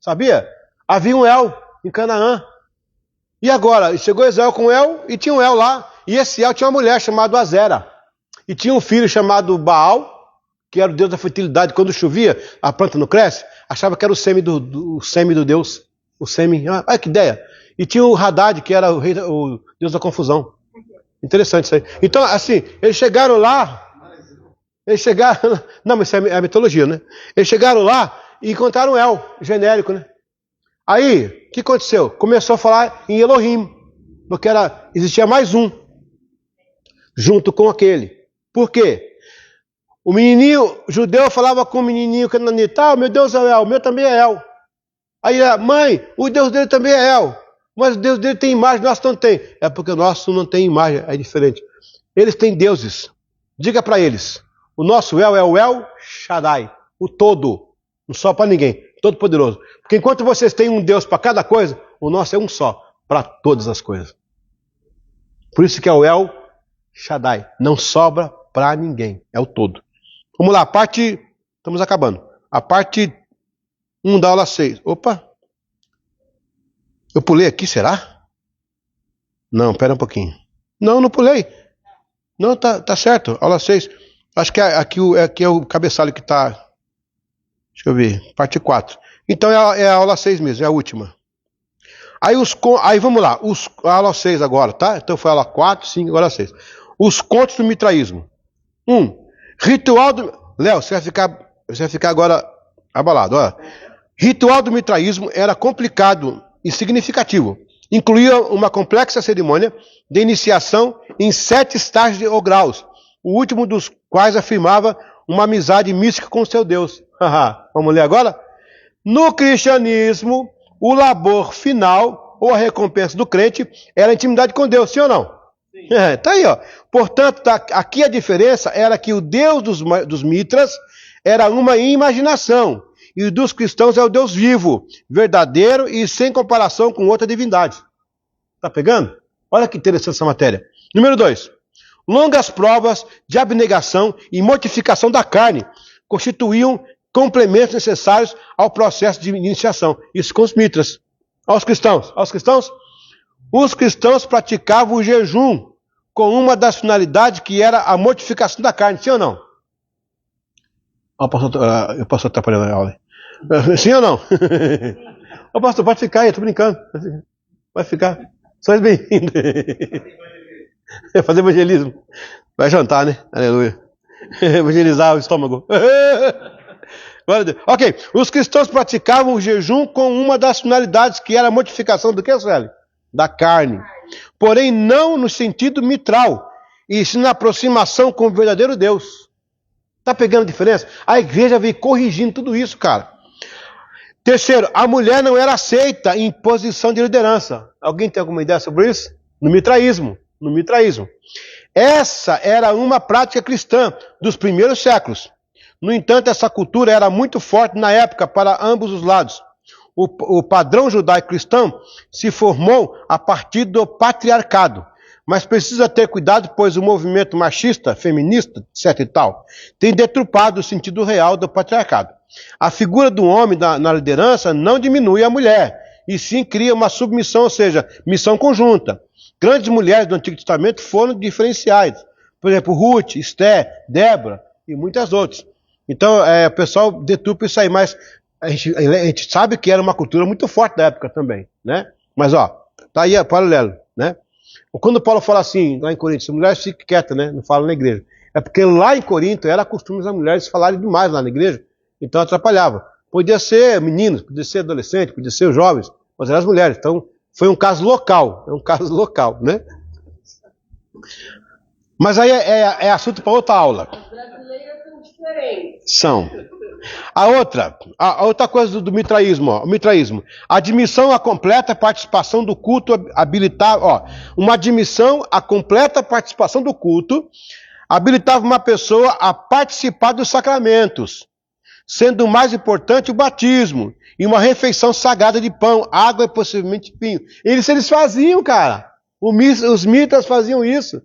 Sabia? Havia um El em Canaã. E agora? Chegou Israel com El e tinha um El lá. E esse El tinha uma mulher chamada Azera. E tinha um filho chamado Baal, que era o deus da fertilidade. Quando chovia, a planta não cresce. Achava que era o sêmen do Deus. O sêmen. Olha que ideia. E tinha o Haddad, que era o deus da confusão. Interessante isso aí. Então, assim, eles chegaram lá. Não, mas isso é a mitologia, né? Eles chegaram lá e encontraram o El, genérico, né? Aí, o que aconteceu? Começou a falar em Elohim, porque existia mais um, junto com aquele. Por quê? O menininho judeu falava com o menininho cananita, meu Deus é El, o meu também é El. Aí, mãe, o Deus dele também é El, mas o Deus dele tem imagem, nosso não tem. É porque o nosso não tem imagem, é diferente. Eles têm deuses. Diga para eles, o nosso El é o El Shaddai, o todo, não só para ninguém, todo poderoso. Porque enquanto vocês têm um Deus para cada coisa, o nosso é um só, para todas as coisas. Por isso que é o El Shaddai, não sobra para ninguém, é o todo. Vamos lá, estamos acabando. A parte 1 da aula 6. Opa! Eu pulei aqui, será? Não, espera um pouquinho. Não pulei. Não, tá certo, aula 6. Acho que aqui é o cabeçalho que está... Deixa eu ver, parte 4. Então é a aula 6 mesmo, é a última. Aí vamos lá, a aula 6 agora, tá? Então foi a aula 4, 5, agora 6. Os contos do mitraísmo. 1. Ritual do... Léo, você vai ficar agora abalado. Olha. Ritual do mitraísmo era complicado e significativo. Incluía uma complexa cerimônia de iniciação em 7 estágios ou graus, o último dos quais afirmava uma amizade mística com seu Deus. Vamos ler agora? No cristianismo, o labor final, ou a recompensa do crente, era a intimidade com Deus, sim ou não? Sim. Tá aí, ó. Portanto, aqui a diferença era que o Deus dos mitras era uma imaginação, e o dos cristãos é o Deus vivo, verdadeiro e sem comparação com outra divindade. Tá pegando? Olha que interessante essa matéria. Número 2. Longas provas de abnegação e mortificação da carne constituíam complementos necessários ao processo de iniciação. Isso com os mitras. Aos cristãos. Os cristãos praticavam o jejum com uma das finalidades que era a mortificação da carne. Sim ou não? Eu posso atrapalhar a aula. Sim ou não? Ô pastor, pode ficar aí, eu tô brincando. Pode ficar. Só bem-vindo. Fazer evangelismo. Vai jantar, né? Aleluia. Evangelizar o estômago. Ok. Os cristãos praticavam o jejum com uma das finalidades que era a mortificação do que, Sueli? Da carne. Porém, não no sentido mitral, e sim na aproximação com o verdadeiro Deus. Tá pegando a diferença? A igreja veio corrigindo tudo isso, cara. Terceiro, a mulher não era aceita em posição de liderança. Alguém tem alguma ideia sobre isso? No mitraísmo. Essa era uma prática cristã dos primeiros séculos. No entanto, essa cultura era muito forte na época para ambos os lados. O padrão judaico-cristão se formou a partir do patriarcado. Mas precisa ter cuidado, pois o movimento machista, feminista, etc. e tal, tem deturpado o sentido real do patriarcado. A figura do homem na liderança não diminui a mulher, e sim cria uma submissão, ou seja, missão conjunta. Grandes mulheres do Antigo Testamento foram diferenciais. Por exemplo, Ruth, Esté, Débora e muitas outras. Então, o pessoal deturpa isso aí, mas a gente sabe que era uma cultura muito forte da época também, né? Mas, tá aí paralelo, né? Quando Paulo fala assim, lá em Corinto, a mulher fica quieta, né? Não fala na igreja. É porque lá em Corinto era costume das mulheres falarem demais lá na igreja, então atrapalhava. Podia ser meninos, podia ser adolescente, podia ser jovens, mas eram as mulheres. Então, foi um caso local, né? Mas aí é assunto para outra aula. As brasileiras são diferentes. São. A outra coisa do mitraísmo, o mitraísmo. Admissão à completa participação do culto habilitava, uma admissão à completa participação do culto habilitava uma pessoa a participar dos sacramentos, sendo o mais importante o batismo e uma refeição sagrada de pão, água e possivelmente vinho. Eles faziam, cara. Os mitras faziam isso.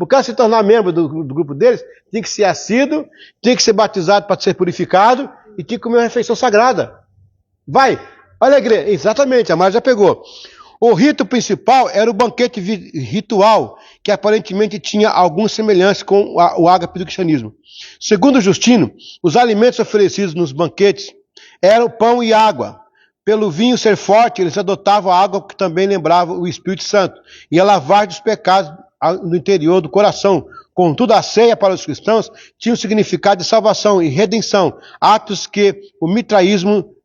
Para se tornar membro do grupo deles, tinha que ser assíduo, tinha que ser batizado para ser purificado e tinha que comer uma refeição sagrada. Vai, olha a igreja. Exatamente, a Mara já pegou. O rito principal era o banquete ritual, que aparentemente tinha alguma semelhança com o ágape do cristianismo. Segundo Justino, os alimentos oferecidos nos banquetes eram pão e água. Pelo vinho ser forte, eles adotavam a água que também lembrava o Espírito Santo e a lavar dos pecados no interior do coração. Contudo, a ceia para os cristãos tinha um significado de salvação e redenção, atos que no mitraísmo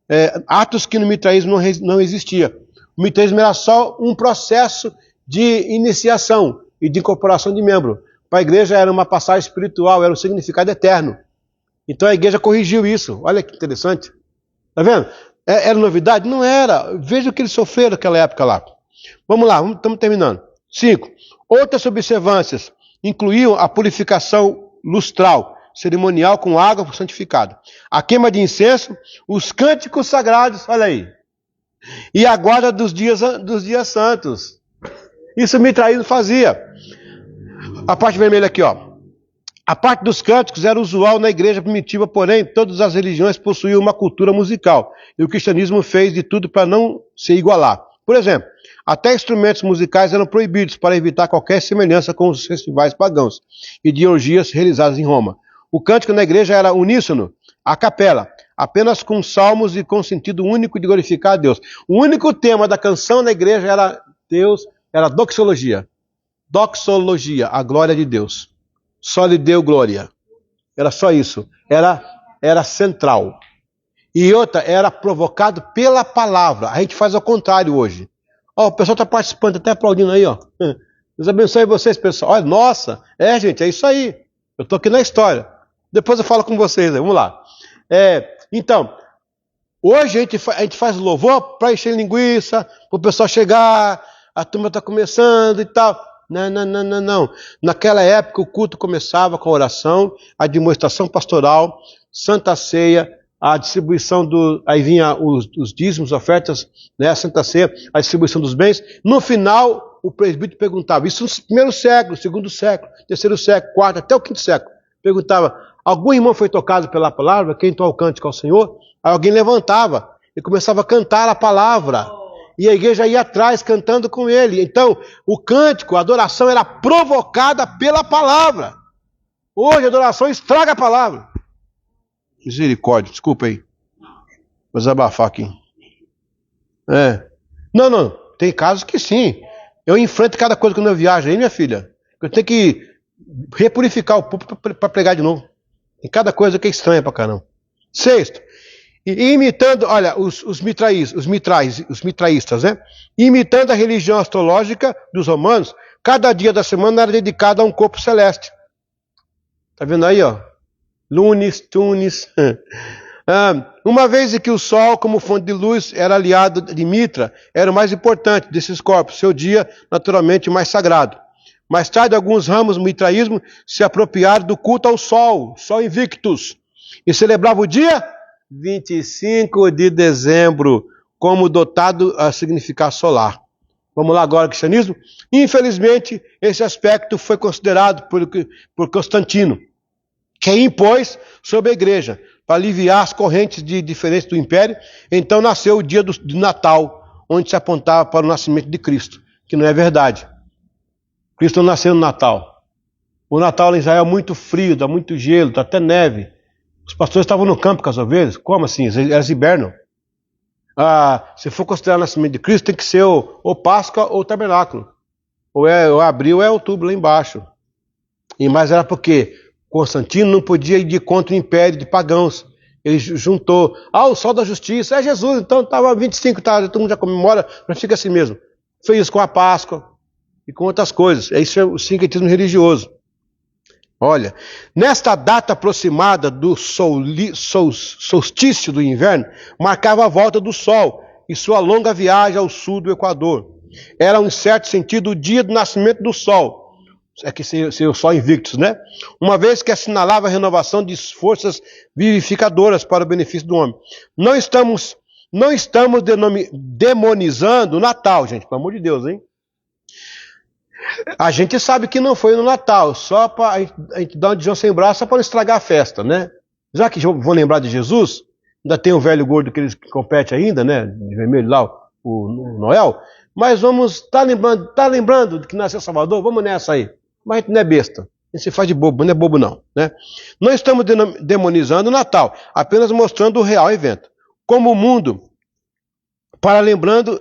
não existia. O mitraísmo era só um processo de iniciação e de incorporação de membro. Para a igreja era uma passagem espiritual, era um significado eterno. Então a igreja corrigiu isso. Olha que interessante. Está vendo? Era novidade? Não era. Veja o que eles sofreram naquela época lá. Vamos lá, estamos terminando. 5. Outras observâncias incluíam a purificação lustral, cerimonial com água santificada, a queima de incenso, os cânticos sagrados, olha aí, e a guarda dos dias santos. Isso o mitraísmo fazia. A parte vermelha aqui, A parte dos cânticos era usual na igreja primitiva, porém, todas as religiões possuíam uma cultura musical, e o cristianismo fez de tudo para não se igualar. Por exemplo, até instrumentos musicais eram proibidos para evitar qualquer semelhança com os festivais pagãos e de orgias realizadas em Roma. O cântico na igreja era uníssono, a capela, apenas com salmos e com sentido único de glorificar a Deus. O único tema da canção na igreja era Deus, era doxologia. Doxologia, a glória de Deus. Só lhe deu glória. Era só isso. Era central. E outra, era provocado pela palavra. A gente faz ao contrário hoje. O pessoal está participando, até aplaudindo aí, Deus abençoe vocês, pessoal. Olha, nossa, gente, é isso aí. Eu estou aqui na história. Depois eu falo com vocês, vamos lá. Então, hoje a gente faz louvor para encher linguiça, para o pessoal chegar, a turma está começando e tal. Não. Naquela época o culto começava com a oração, a demonstração pastoral, Santa Ceia, a distribuição aí vinha os dízimos, ofertas, né, a Santa Ceia, a distribuição dos bens. No final, o presbítero perguntava, isso no primeiro século, segundo século, terceiro século, quarto, até o quinto século, perguntava, algum irmão foi tocado pela palavra, quem entoou o cântico ao Senhor, aí alguém levantava e começava a cantar a palavra. E a igreja ia atrás cantando com ele. Então, o cântico, a adoração era provocada pela palavra. Hoje a adoração estraga a palavra. Misericórdia, desculpa aí. Vou desabafar aqui. Não, tem casos que sim. Eu enfrento cada coisa quando eu viajo aí, minha filha. Eu tenho que repurificar o púlpito para pregar de novo. Tem cada coisa que é estranha pra caramba. Sexto, imitando, olha, os mitraístas, né? Imitando a religião astrológica dos romanos, cada dia da semana era dedicado a um corpo celeste. Tá vendo aí, ó? Lunes, Tunis. Uma vez que o sol, como fonte de luz, era aliado de Mitra, era o mais importante desses corpos, seu dia naturalmente mais sagrado. Mais tarde, alguns ramos do mitraísmo se apropriaram do culto ao sol Invictus, e celebravam o dia 25 de dezembro, como dotado a significar solar. Vamos lá agora, cristianismo? Infelizmente, esse aspecto foi considerado por Constantino, que impôs sobre a igreja, para aliviar as correntes de diferença do império. Então nasceu o dia do Natal, onde se apontava para o nascimento de Cristo, que não é verdade. Cristo não nasceu no Natal. O Natal em Israel é muito frio, dá muito gelo, dá até neve. Os pastores estavam no campo com as ovelhas. Como assim? Elas hibernam. Se for considerar o nascimento de Cristo, tem que ser ou Páscoa ou Tabernáculo. Ou é abril ou é outubro lá embaixo. Mas era porque Constantino não podia ir de contra o império de pagãos. Ele juntou. O sol da justiça é Jesus. Então estava 25, todo mundo já comemora, mas fica assim mesmo. Fez isso com a Páscoa e com outras coisas. Isso é o sincretismo religioso. Olha, nesta data aproximada do solstício do inverno, marcava a volta do sol e sua longa viagem ao sul do Equador. Era, em certo sentido, o dia do nascimento do sol. É que seria o sol invictus, né? Uma vez que assinalava a renovação de forças vivificadoras para o benefício do homem. Não estamos demonizando o Natal, gente, pelo amor de Deus, hein? A gente sabe que não foi no Natal, só para a gente dar um de João sem braço, só para não estragar a festa, né? Já que vou lembrar de Jesus, ainda tem o velho gordo que compete ainda, né? De vermelho lá, o Noel. Mas vamos, tá lembrando que nasceu Salvador? Vamos nessa aí. Mas a gente não é besta, a gente se faz de bobo, não é bobo não, né? Não estamos demonizando o Natal, apenas mostrando o real evento. Como o mundo, lembrando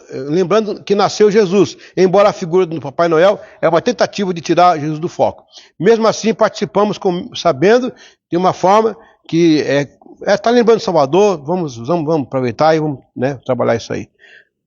que nasceu Jesus, embora a figura do Papai Noel é uma tentativa de tirar Jesus do foco. Mesmo assim, participamos sabendo de uma forma que tá lembrando Salvador. Vamos aproveitar e vamos, né, trabalhar isso aí.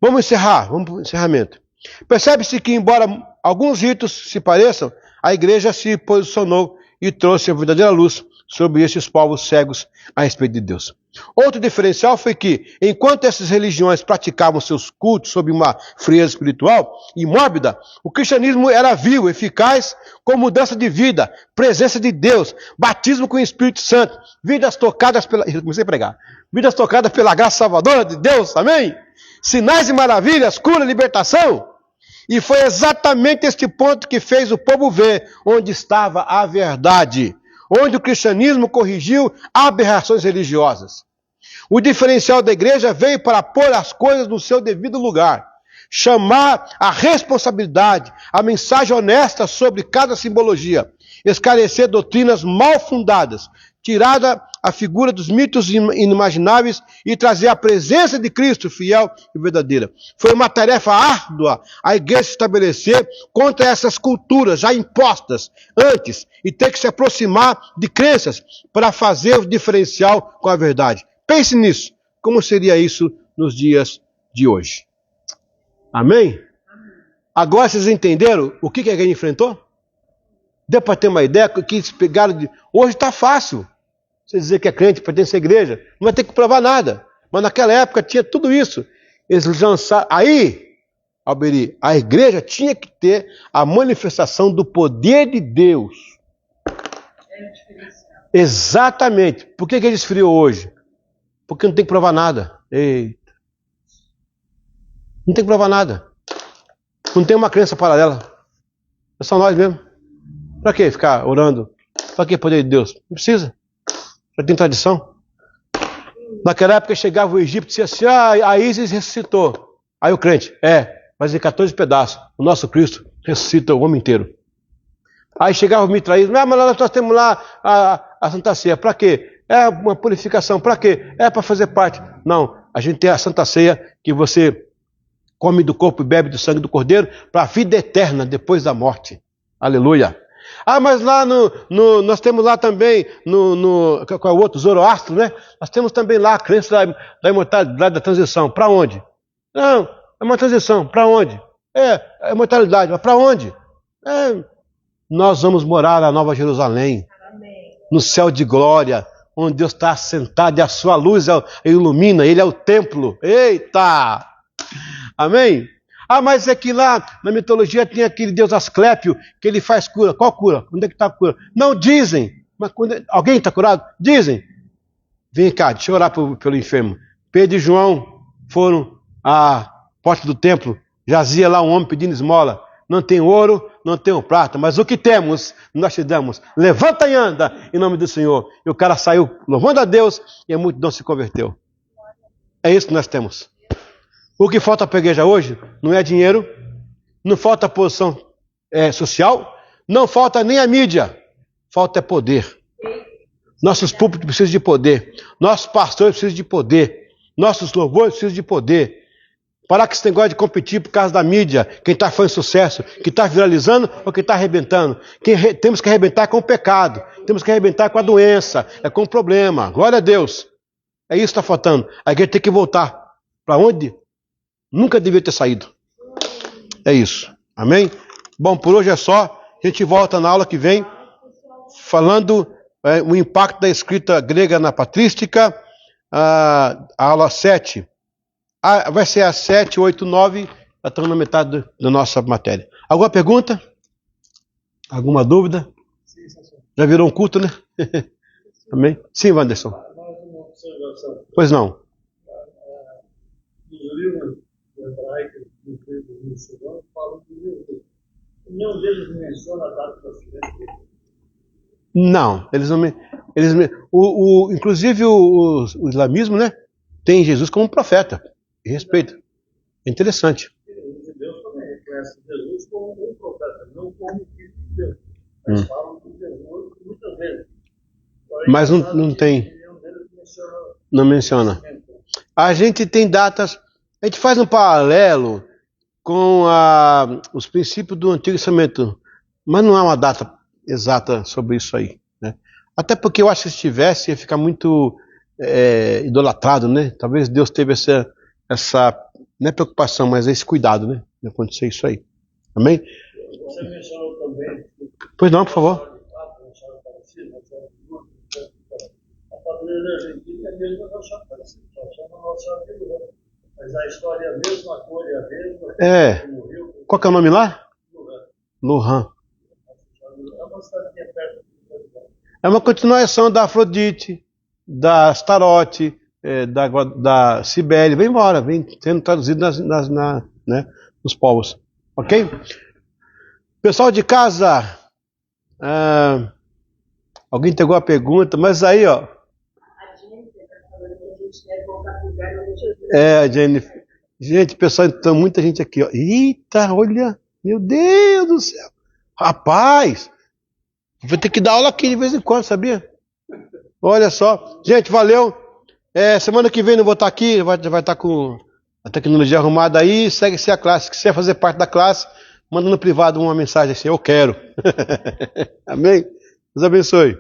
Vamos para o encerramento. Percebe-se que, embora alguns ritos se pareçam, a igreja se posicionou e trouxe a verdadeira luz sobre esses povos cegos a respeito de Deus. Outro diferencial foi que, enquanto essas religiões praticavam seus cultos sob uma frieza espiritual e mórbida, o cristianismo era vivo, eficaz, com mudança de vida, presença de Deus, batismo com o Espírito Santo, vidas tocadas pela graça salvadora de Deus, amém? Sinais e maravilhas, cura, libertação. E foi exatamente este ponto que fez o povo ver onde estava a verdade, onde o cristianismo corrigiu aberrações religiosas. O diferencial da igreja veio para pôr as coisas no seu devido lugar, chamar a responsabilidade, a mensagem honesta sobre cada simbologia, esclarecer doutrinas mal fundadas, tirada a figura dos mitos inimagináveis e trazer a presença de Cristo fiel e verdadeira. Foi uma tarefa árdua a igreja se estabelecer contra essas culturas já impostas antes e ter que se aproximar de crenças para fazer o diferencial com a verdade. Pense nisso. Como seria isso nos dias de hoje? Amém? Agora vocês entenderam o que a igreja enfrentou? Deu para ter uma ideia que eles pegaram de... Hoje está fácil. Você dizer que é crente, pertence à igreja, não vai ter que provar nada. Mas naquela época tinha tudo isso. Eles lançaram. Aí, Alberi, a igreja tinha que ter a manifestação do poder de Deus. Exatamente. Por que ele esfriou hoje? Porque não tem que provar nada. Eita. Não tem que provar nada. Não tem uma crença paralela. É só nós mesmo. Para que ficar orando? Para que poder de Deus? Não precisa. Já tem tradição? Naquela época chegava o Egito e dizia assim, a Ísis ressuscitou. Aí o crente, mas em 14 pedaços, o nosso Cristo ressuscita o homem inteiro. Aí chegava o mitraísmo, mas nós temos lá a Santa Ceia, para quê? É uma purificação, para quê? É para fazer parte. Não, a gente tem a Santa Ceia, que você come do corpo e bebe do sangue do Cordeiro, para a vida eterna depois da morte. Aleluia. Mas lá nós temos lá também, qual é o outro? Zoroastro, né? Nós temos também lá a crença da imortalidade da transição. Para onde? Não, é uma transição. Para onde? É imortalidade, mas para onde? Nós vamos morar na Nova Jerusalém, no céu de glória, onde Deus está assentado e a sua luz ilumina, Ele é o templo. Eita! Amém? Mas é que lá na mitologia tem aquele deus Asclépio, que ele faz cura. Qual cura? Onde é que está a cura? Não, dizem. Mas alguém está curado? Dizem. Vem cá, deixa eu orar pelo enfermo. Pedro e João foram à porta do templo. Jazia lá um homem pedindo esmola. Não tem ouro, não tem prata, mas o que temos, nós te damos. Levanta e anda, em nome do Senhor. E o cara saiu louvando a Deus e a multidão se converteu. É isso que nós temos. O que falta para a igreja hoje não é dinheiro, não falta posição social, não falta nem a mídia, falta poder. Nossos púlpitos precisam de poder, nossos pastores precisam de poder, nossos louvores precisam de poder. Parar com esse negócio de competir por causa da mídia, quem está fazendo sucesso, quem está viralizando ou quem está arrebentando. Temos que arrebentar com o pecado, temos que arrebentar com a doença, com o problema. Glória a Deus. É isso que está faltando. A igreja tem que voltar para onde nunca devia ter saído. É isso. Amém? Bom, por hoje é só. A gente volta na aula que vem falando o impacto da escrita grega na patrística. A aula 7. Vai ser a 7, 8, 9. Já estamos na metade da nossa matéria. Alguma pergunta? Alguma dúvida? Já virou um culto, né? Amém? Sim, Wanderson. Pois não. Os livros hebraicos do livro muçulmano falam de Jesus. Nenhum deles menciona a data do acidente dele. Não, inclusive o islamismo, né, tem Jesus como profeta. E respeita. É interessante. Os judeus também reconhecem Jesus como um profeta, não como filho de Deus. Mas falam de Jesus muitas vezes. Mas não tem. Não menciona. A gente tem datas. A gente faz um paralelo com os princípios do Antigo Testamento, mas não há uma data exata sobre isso aí, né? Até porque eu acho que se tivesse ia ficar muito idolatrado, né? Talvez Deus teve essa não é preocupação, mas esse cuidado, né? De acontecer isso aí. Amém? Você mencionou também. Pois não, por favor. A padroeira da Argentina é a mesma da Chapa Aparecida, só chama Nossa Senhora. Mas a história é a mesma, a cor é a mesma. Qual que é o nome lá? Lourhan. É uma cidadinha perto. É uma continuação da Afrodite, da Astarote, da Cibele. Vem embora, vem sendo traduzido nos povos. Ok? Pessoal de casa, alguém pegou a pergunta, mas aí, ó. A Jennifer. Gente, pessoal, então muita gente aqui, ó. Eita, olha, meu Deus do céu. Rapaz, vou ter que dar aula aqui de vez em quando, sabia? Olha só. Gente, valeu. Semana que vem não vou estar aqui, vai estar com a tecnologia arrumada aí, segue-se a classe. Se quiser fazer parte da classe, manda no privado uma mensagem assim, eu quero. Amém? Deus abençoe.